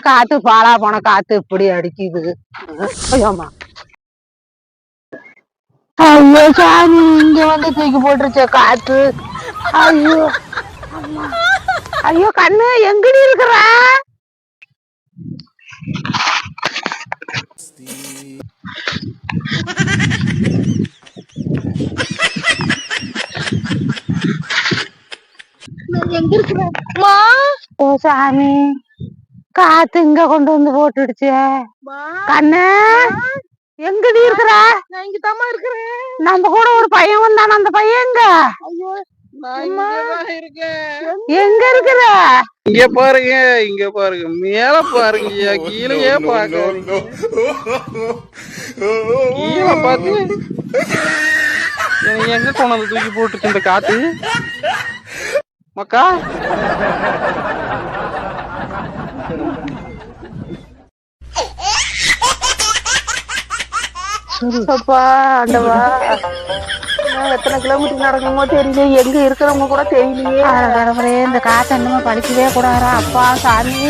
காத்து பாலா போன காத்து இப்படி அடிக்குது. ஐயோமா, ஐயோ சாமி, இங்க வந்து தூக்கி போட்டுருச்ச காத்து. ஐயோ அம்மா, ஐயோ கண்ணு எங்கடி இருக்கிற? எங்க இருக்கிற? ஓ சாமி, காத்து இங்க கொண்டு வந்து போட்டுடுச்சு. கண்ணு எங்கடி இருக்கிற? நான் இங்கதாம்மா இருக்கிறேன். நம்ம கூட ஒரு பையன் வந்தான, அந்த பையன் எங்க? எங்க இருக்கிற? இங்க பாருங்க, இங்க பாருங்க, மேல பாருங்க, கீழே பாருங்க, கீழே பாத்து எங்க கொண்டாந்து தூக்கி போட்டுச்சு இந்த காத்து மக்கா. அப்பா ஆண்டவா, எத்தனை கிலோமீட்டர் நடக்கணுமோ தெரியல, எங்க இருக்கிறவங்க கூட தெரியலையே. இந்த காத்து என்னமோ படிக்கவே கூடாதா? அப்பா சாமி,